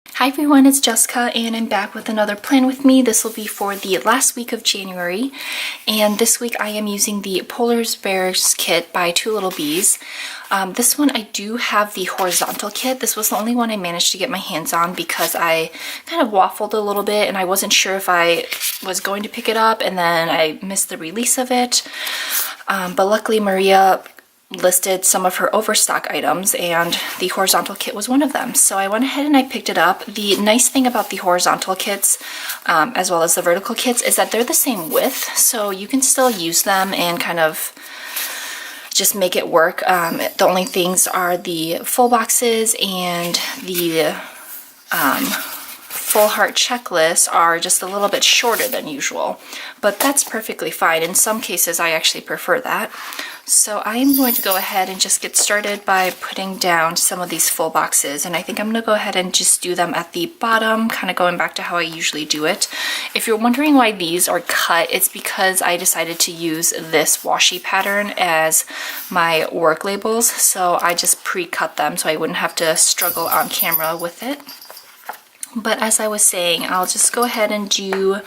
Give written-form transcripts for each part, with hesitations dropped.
Hi everyone, it's Jessica and I'm back with another plan with me. This will be for the last week of January, and this week I am using the Polar Bears kit by Lil Bees. This one I do have the horizontal kit. This was the only one I managed to get my hands on because I kind of waffled a little bit and I wasn't sure if I was going to pick it up, and then I missed the release of it. But luckily Maria listed some of her overstock items and the horizontal kit was one of them. So I went ahead and I picked it up. The nice thing about the horizontal kits, as well as the vertical kits, is that they're the same width, so you can still use them and kind of just make it work. The only things are the full boxes and the full heart checklists are just a little bit shorter than usual, but that's perfectly fine. In some cases I actually prefer that. So I'm going to go ahead and just get started by putting down some of these full boxes, and I think I'm going to go ahead and just do them at the bottom, kind of going back to how I usually do it. If you're wondering why these are cut, it's because I decided to use this washi pattern as my work labels, so I just pre-cut them so I wouldn't have to struggle on camera with it. But as I was saying, I'll just go ahead and do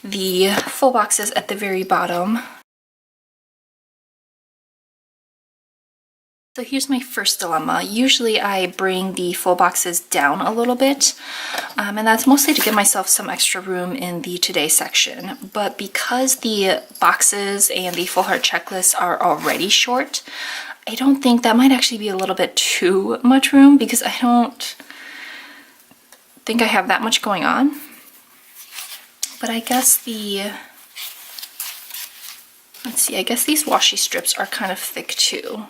the full boxes at the very bottom. So here's my first dilemma. Usually I bring the full boxes down a little bit, and that's mostly to give myself some extra room in the today section. But because the boxes and the full heart checklists are already short, I don't think that might actually be a little bit too much room, because I don't think I have that much going on. But I guess I guess these washi strips are kind of thick too.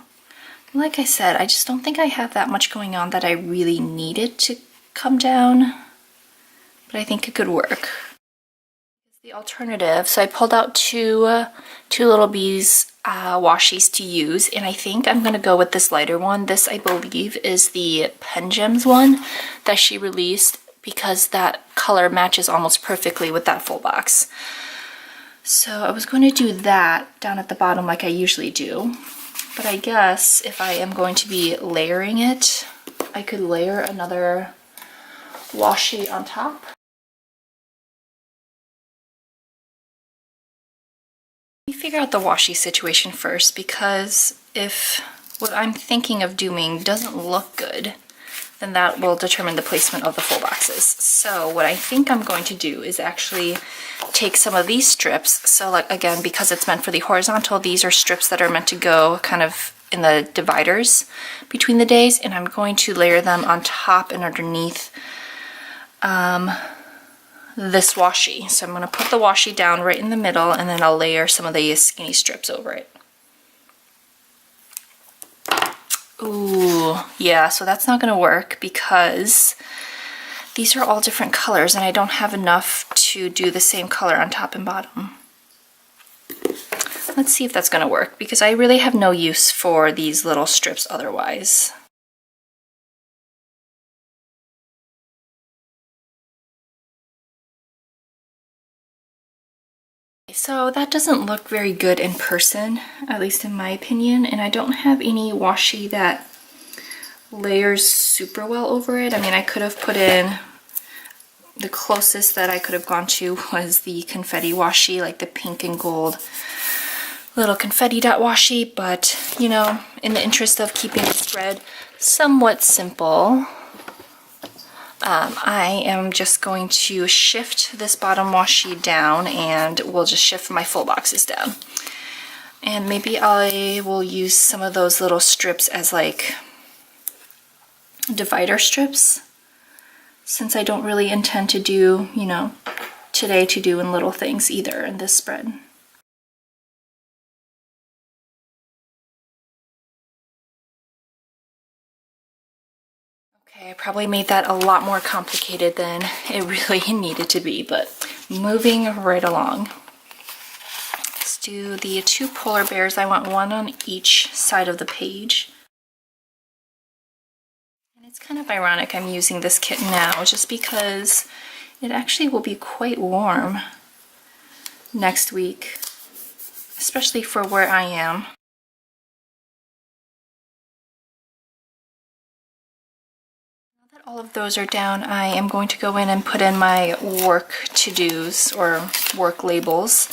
Like I said, I just don't think I have that much going on that I really needed to come down, but I think it could work. The alternative, so I pulled out two Lil Bees washies to use, and I think I'm going to go with this lighter one. This, I believe, is the Pen Gems one that she released, because that color matches almost perfectly with that full box. So I was going to do that down at the bottom like I usually do. But I guess if I am going to be layering it, I could layer another washi on top. Let me figure out the washi situation first, because if what I'm thinking of doing doesn't look good, then that will determine the placement of the full boxes. So what I think I'm going to do is actually take some of these strips. So like, again, because it's meant for the horizontal, these are strips that are meant to go kind of in the dividers between the days, and I'm going to layer them on top and underneath this washi. So I'm going to put the washi down right in the middle, and then I'll layer some of the skinny strips over it. Ooh, yeah, so that's not going to work because these are all different colors and I don't have enough to do the same color on top and bottom. Let's see if that's going to work, because I really have no use for these little strips otherwise. So that doesn't look very good in person, at least in my opinion, and I don't have any washi that layers super well over it. I mean, I could have put in, the closest that I could have gone to was the confetti washi, like the pink and gold little confetti dot washi, but you know, in the interest of keeping the spread somewhat simple, I am just going to shift this bottom washi down, and we'll just shift my full boxes down. And maybe I will use some of those little strips as like divider strips, since I don't really intend to do, you know, today to do in little things either in this spread. Okay, I probably made that a lot more complicated than it really needed to be, but moving right along. Let's do the two polar bears. I want one on each side of the page. And it's kind of ironic I'm using this kit now, just because it actually will be quite warm next week, especially for where I am. all of those are down, I am going to go in and put in my work to-dos or work labels.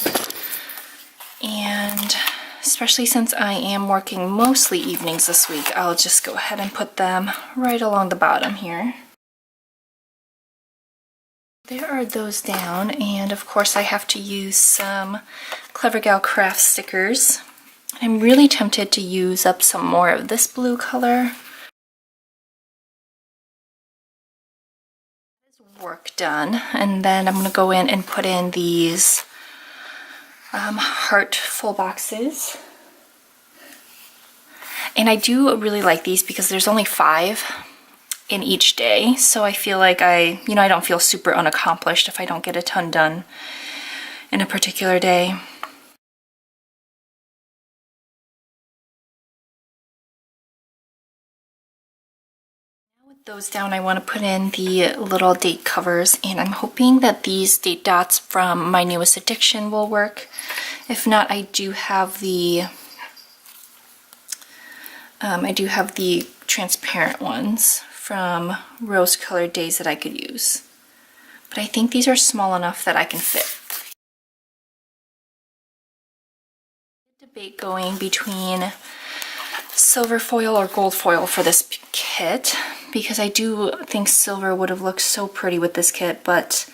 And especially since I am working mostly evenings this week, I'll just go ahead and put them right along the bottom here. There are those down, and of course I have to use some Clever Gal Craft stickers. I'm really tempted to use up some more of this blue color. Work done, and then I'm going to go in and put in these heart full boxes. And I do really like these because there's only 5 in each day, so I feel like I don't feel super unaccomplished if I don't get a ton done in a particular day. Those down, I want to put in the little date covers, and I'm hoping that these date dots from My Newest Addiction will work. If not, I do have the transparent ones from Rose Colored Days that I could use, but I think these are small enough that I can fit. Debate going between silver foil or gold foil for this kit, because I do think silver would have looked so pretty with this kit, but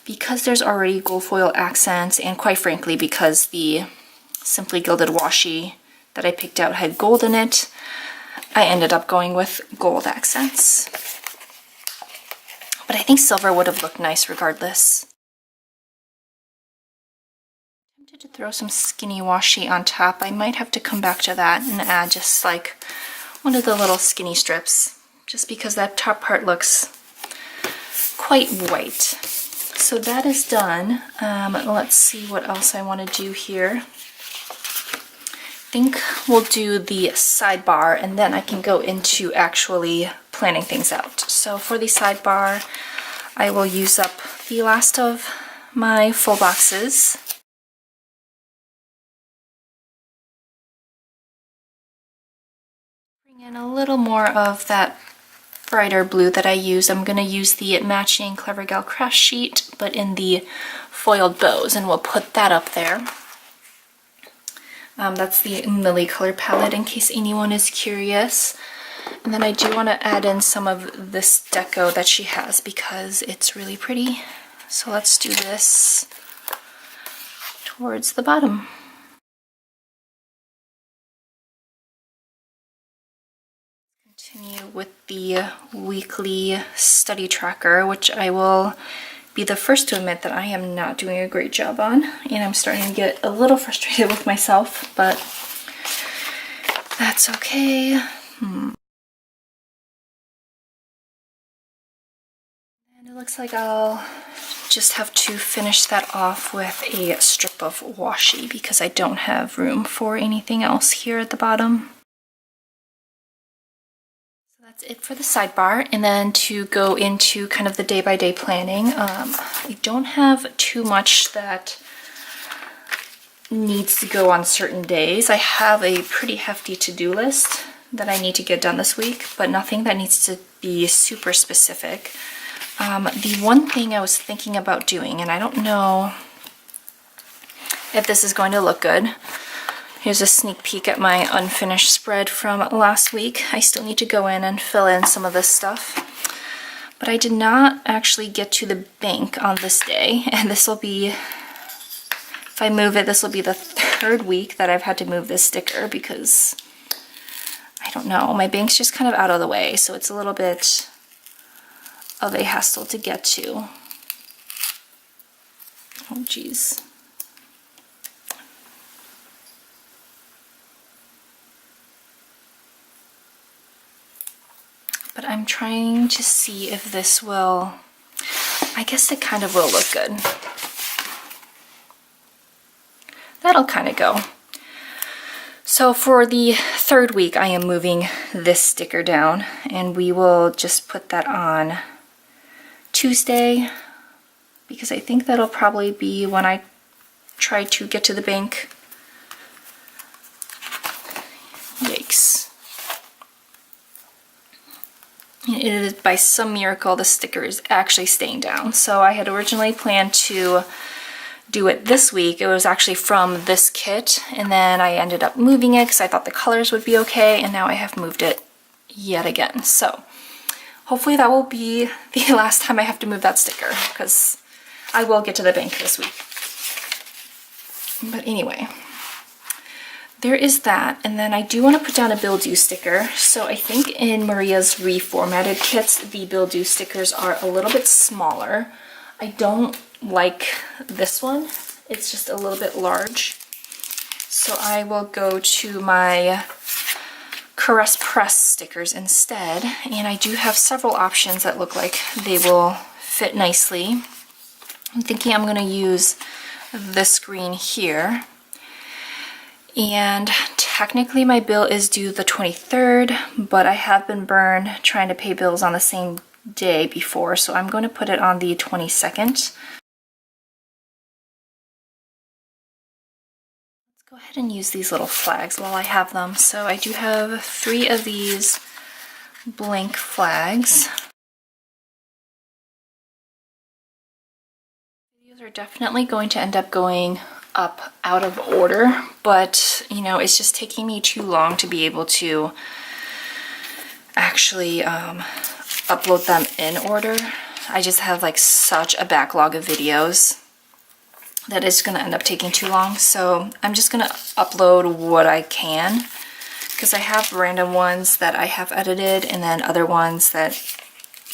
because there's already gold foil accents, and quite frankly because the Simply Gilded washi that I picked out had gold in it, I ended up going with gold accents. But I think silver would have looked nice regardless. I'm tempted to throw some skinny washi on top. I might have to come back to that and add just like one of the little skinny strips, just because that top part looks quite white. So that is done. Let's see what else I want to do here. I think we'll do the sidebar, and then I can go into actually planning things out. So for the sidebar, I will use up the last of my full boxes. Bring in a little more of that brighter blue that I used. I'm going to use the matching Clever Gal Craft sheet, but in the foiled bows, and we'll put that up there. That's the Millie color palette, in case anyone is curious. And then I do want to add in some of this deco that she has because it's really pretty. So let's do this towards the bottom. Continue with the weekly study tracker, which I will be the first to admit that I am not doing a great job on, and I'm starting to get a little frustrated with myself, but that's okay. And it looks like I'll just have to finish that off with a strip of washi because I don't have room for anything else here at the bottom. That's it for the sidebar, and then to go into kind of the day-by-day planning. I don't have too much that needs to go on certain days. I have a pretty hefty to-do list that I need to get done this week, but nothing that needs to be super specific. The one thing I was thinking about doing, and I don't know if this is going to look good. Here's a sneak peek at my unfinished spread from last week. I still need to go in and fill in some of this stuff. But I did not actually get to the bank on this day, and this will be, if I move it, this will be the 3rd week that I've had to move this sticker because, I don't know, my bank's just kind of out of the way, so it's a little bit of a hassle to get to. Oh geez. But I'm trying to see if this will, I guess it kind of will look good. That'll kind of go. So for the 3rd week, I am moving this sticker down, and we will just put that on Tuesday, because I think that'll probably be when I try to get to the bank. Yikes. it is by some miracle the sticker is actually staying down. So I had originally planned to do it this week. It was actually from this kit, and then I ended up moving it because I thought the colors would be okay, and now I have moved it yet again. So hopefully that will be the last time I have to move that sticker, because I will get to the bank this week. But anyway, there is that. And then I do want to put down a Bill Do sticker. So I think in Maria's reformatted kits, the Bill Do stickers are a little bit smaller. I don't like this one. It's just a little bit large. So I will go to my Caress Press stickers instead. And I do have several options that look like they will fit nicely. I'm thinking I'm going to use this green here. And technically my bill is due the 23rd, but I have been burned trying to pay bills on the same day before, so I'm going to put it on the 22nd. Let's go ahead and use these little flags while I have them. So I do have 3 of these blank flags. These are definitely going to end up going up out of order, but you know, it's just taking me too long to be able to actually upload them in order. I just have like such a backlog of videos that it's going to end up taking too long, so I'm just going to upload what I can, because I have random ones that I have edited and then other ones that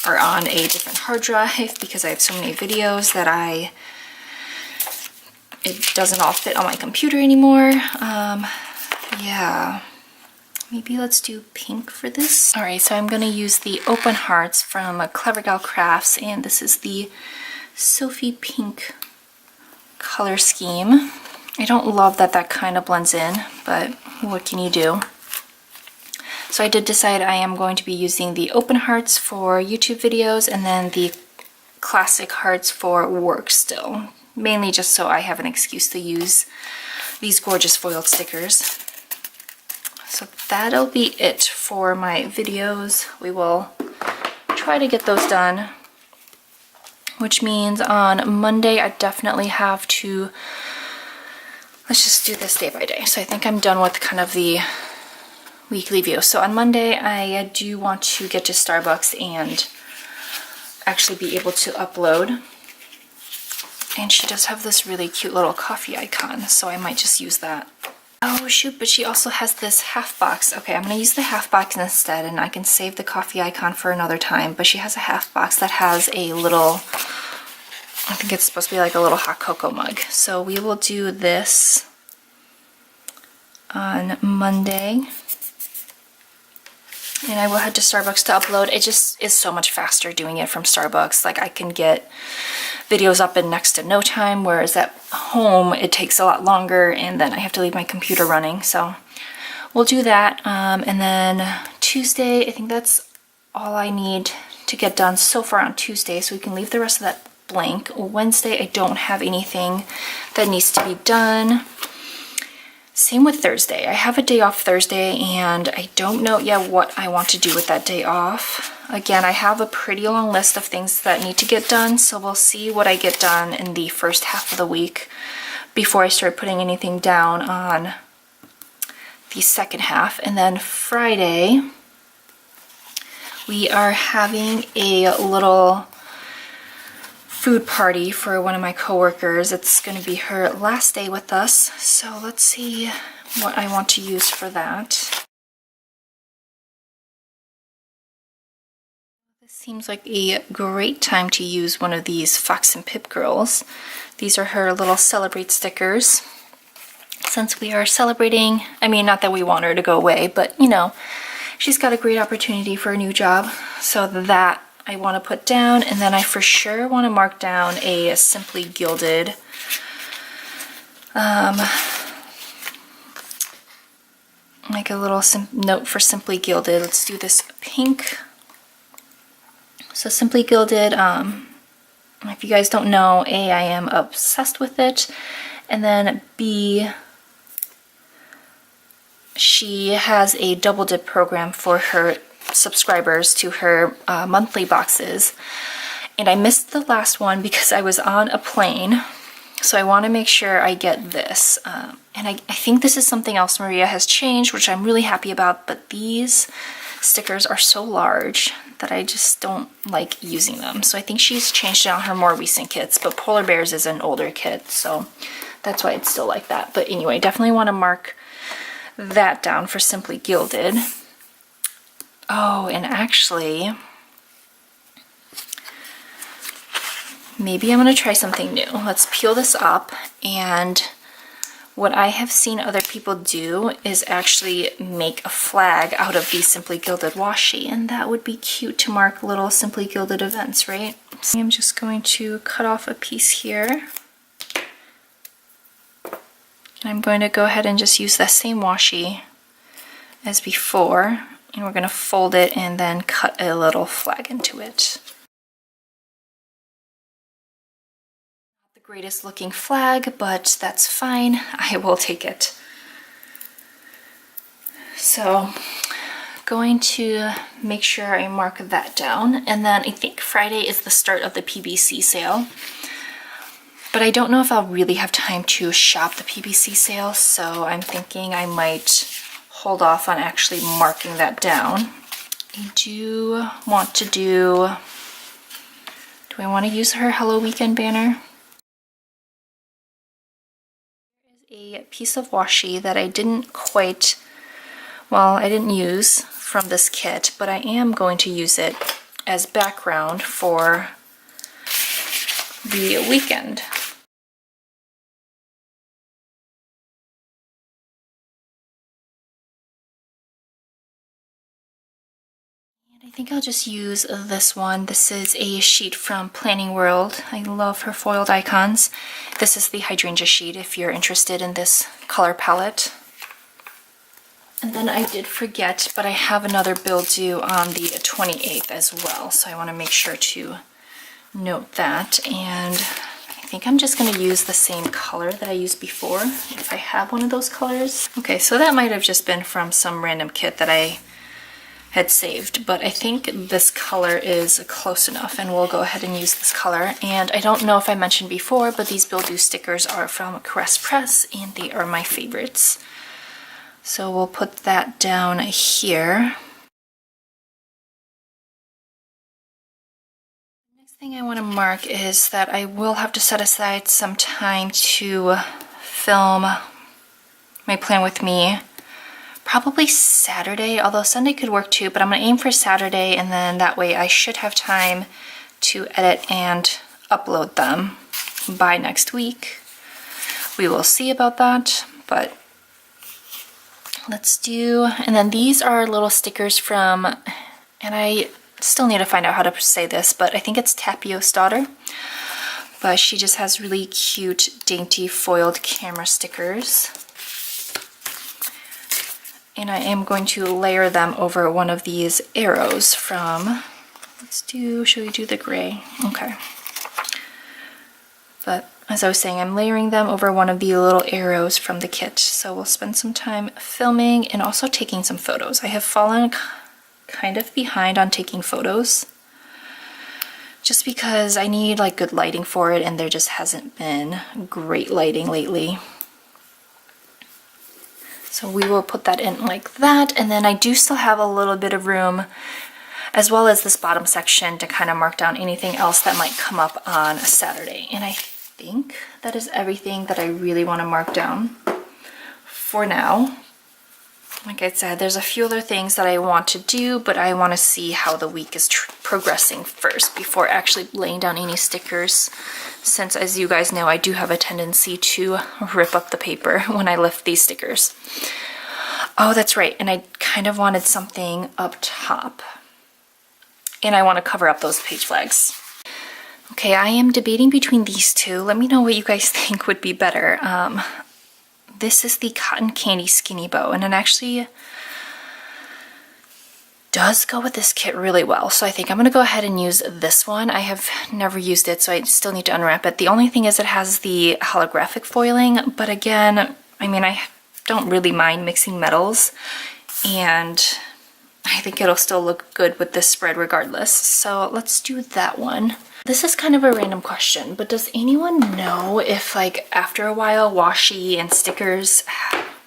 are on a different hard drive because I have so many videos that it doesn't all fit on my computer anymore. Yeah, maybe let's do pink for this. All right, so I'm gonna use the Open Hearts from Clever Gal Crafts, and this is the Sophie Pink color scheme. I don't love that that kind of blends in, but what can you do? So I did decide I am going to be using the Open Hearts for YouTube videos and then the Classic Hearts for work still. Mainly just so I have an excuse to use these gorgeous foiled stickers. So that'll be it for my videos. We will try to get those done, which means on Monday I definitely have to, let's just do this day by day. So I think I'm done with kind of the weekly view. So on Monday I do want to get to Starbucks and actually be able to upload. And she does have this really cute little coffee icon, so I might just use that. Oh shoot, but she also has this half box. Okay, I'm gonna use the half box instead, and I can save the coffee icon for another time, but she has a half box that has a little, I think it's supposed to be like a little hot cocoa mug. So we will do this on Monday. And I will head to Starbucks to upload. It just is so much faster doing it from Starbucks. Like I can get videos up in next to no time, whereas at home it takes a lot longer and then I have to leave my computer running. So we'll do that. And then Tuesday, I think that's all I need to get done so far on Tuesday. So we can leave the rest of that blank. Wednesday, I don't have anything that needs to be done. Same with Thursday. I have a day off Thursday and I don't know yet what I want to do with that day off. Again, I have a pretty long list of things that need to get done, so we'll see what I get done in the first half of the week before I start putting anything down on the second half. And then Friday, we are having a little food party for one of my coworkers. It's going to be her last day with us, so let's see what I want to use for that. This seems like a great time to use one of these Fox and Pip girls. These are her little celebrate stickers. Since we are celebrating, I mean, not that we want her to go away, but you know, she's got a great opportunity for a new job, so that I want to put down. And then I for sure want to mark down a Simply Gilded like a little note for Simply Gilded. Let's do this pink. So Simply Gilded, if you guys don't know, A, I am obsessed with it, and then B, she has a double dip program for her subscribers to her monthly boxes. And I missed the last one because I was on a plane. So I want to make sure I get this. And I think this is something else Maria has changed, which I'm really happy about. But these stickers are so large that I just don't like using them. So I think she's changed it on her more recent kits. But Polar Bears is an older kit, so that's why it's still like that. But anyway, definitely want to mark that down for Simply Gilded. Oh, and actually, maybe I'm going to try something new. Let's peel this up, and what I have seen other people do is actually make a flag out of the Simply Gilded washi, and that would be cute to mark little Simply Gilded events, right? So I'm just going to cut off a piece here. And I'm going to go ahead and just use that same washi as before, and we're going to fold it and then cut a little flag into it. Not the greatest looking flag, but that's fine. I will take it. So, going to make sure I mark that down, and then I think Friday is the start of the PBC sale. But I don't know if I'll really have time to shop the PBC sale, so I'm thinking I might hold off on actually marking that down. I do want to do I want to use her Hello Weekend banner? There's a piece of washi that I didn't use from this kit, but I am going to use it as background for the weekend. I think I'll just use this one. This is a sheet from Planning World. I love her foiled icons. This is the hydrangea sheet if you're interested in this color palette. And then I did forget, but I have another bill due on the 28th as well, so I want to make sure to note that. And I think I'm just going to use the same color that I used before, if I have one of those colors. Okay, so that might have just been from some random kit that I had saved, but I think this color is close enough, and we'll go ahead and use this color. And I don't know if I mentioned before, but these Bill Do stickers are from Caress Press, and they are my favorites. So we'll put that down here. Next thing I want to mark is that I will have to set aside some time to film my Plan With Me. Probably Saturday, although Sunday could work too, but I'm going to aim for Saturday, and then that way I should have time to edit and upload them by next week. We will see about that, but let's do, and then these are little stickers from, and I still need to find out how to say this, but I think it's Tapio's daughter. But she just has really cute, dainty foiled camera stickers. And I am going to layer them over one of these arrows from, should we do the gray? Okay. But as I was saying, I'm layering them over one of the little arrows from the kit. So we'll spend some time filming and also taking some photos. I have fallen kind of behind on taking photos, just because I need like good lighting for it, and there just hasn't been great lighting lately. So we will put that in like that, and then I do still have a little bit of room, as well as this bottom section, to kind of mark down anything else that might come up on a Saturday. And I think that is everything that I really want to mark down for now. Like I said, there's a few other things that I want to do, but I want to see how the week is progressing first before actually laying down any stickers, since, as you guys know, I do have a tendency to rip up the paper when I lift these stickers. Oh, that's right, and I kind of wanted something up top, and I want to cover up those page flags. Okay, I am debating between these two. Let me know what you guys think would be better. This is the Cotton Candy Skinny Bow, and it actually does go with this kit really well. So I think I'm going to go ahead and use this one. I have never used it, so I still need to unwrap it. The only thing is it has the holographic foiling, but again, I mean, I don't really mind mixing metals, and I think it'll still look good with this spread regardless. So let's do that one. This is kind of a random question, but does anyone know if like after a while washi and stickers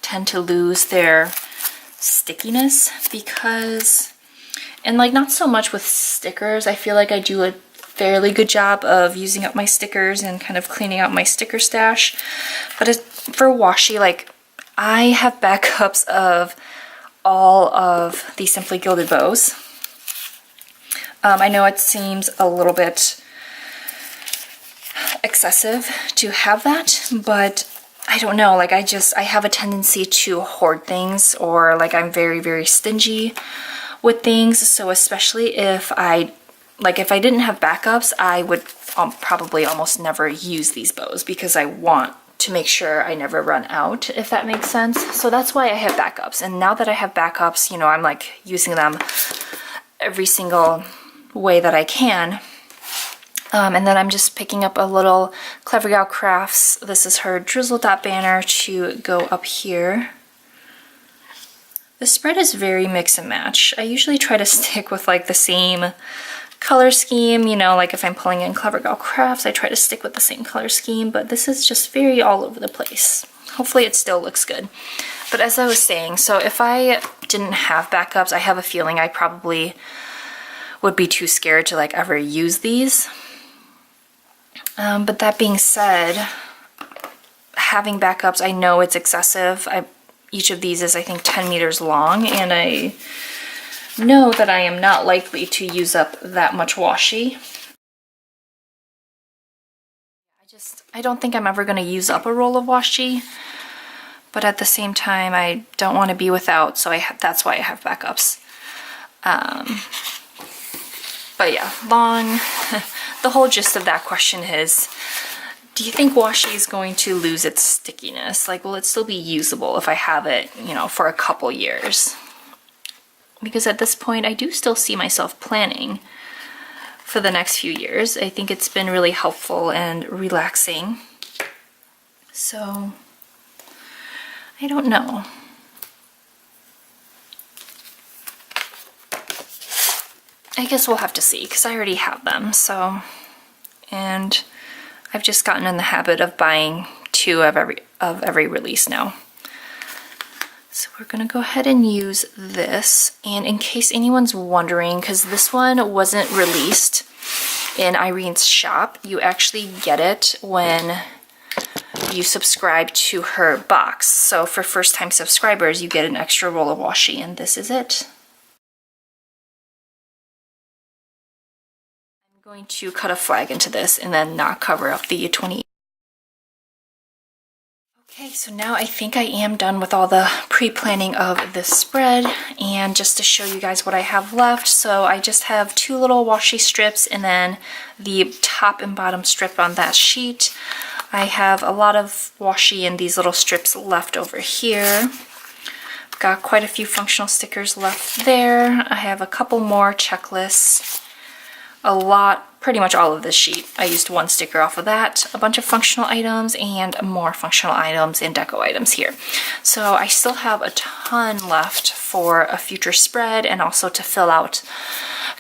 tend to lose their stickiness? Because, and like not so much with stickers, I feel like I do a fairly good job of using up my stickers and kind of cleaning out my sticker stash. But for washi, like I have backups of all of the Simply Gilded bows. I know it seems a little bit excessive to have that, but I don't know, like I have a tendency to hoard things, or like I'm very, very stingy with things. So especially if I didn't have backups, I would probably almost never use these bows because I want to make sure I never run out, if that makes sense. So that's why I have backups. And now that I have backups, you know, I'm like using them every single way that I can. And then I'm just picking up a little Clever Gal Crafts. This is her drizzle dot banner to go up here. The spread is very mix and match. I usually try to stick with like the same color scheme, you know, like if I'm pulling in Clever Gal Crafts, I try to stick with the same color scheme, but this is just very all over the place. Hopefully it still looks good. But as I was saying, so if I didn't have backups, I have a feeling I probably would be too scared to like ever use these. But that being said, having backups, I know it's excessive. Each of these is, I think, 10 meters long, and I know that I am not likely to use up that much washi. I don't think I'm ever going to use up a roll of washi, but at the same time, I don't want to be without, so that's why I have backups. But yeah, the whole gist of that question is, do you think washi is going to lose its stickiness? Like, will it still be usable if I have it, you know, for a couple years? Because at this point, I do still see myself planning for the next few years. I think it's been really helpful and relaxing. So, I don't know. I guess we'll have to see, because I already have them, so. And I've just gotten in the habit of buying 2 of every release now. So we're gonna go ahead and use this. And in case anyone's wondering, because this one wasn't released in Irene's shop, you actually get it when you subscribe to her box. So for first-time subscribers, you get an extra roll of washi, and this is it. I'm going to cut a flag into this and then not cover up the 20. Okay, so now I think I am done with all the pre-planning of this spread, and just to show you guys what I have left, so I just have 2 little washi strips and then the top and bottom strip on that sheet. I have a lot of washi in these little strips left over here. Got quite a few functional stickers left there. I have a couple more checklists. A lot, pretty much all of this sheet. I used 1 sticker off of that, a bunch of functional items, and more functional items and deco items here. So I still have a ton left for a future spread, and also to fill out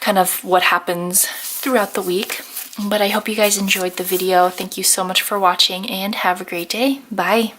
kind of what happens throughout the week. But I hope you guys enjoyed the video. Thank you so much for watching, and have a great day. Bye!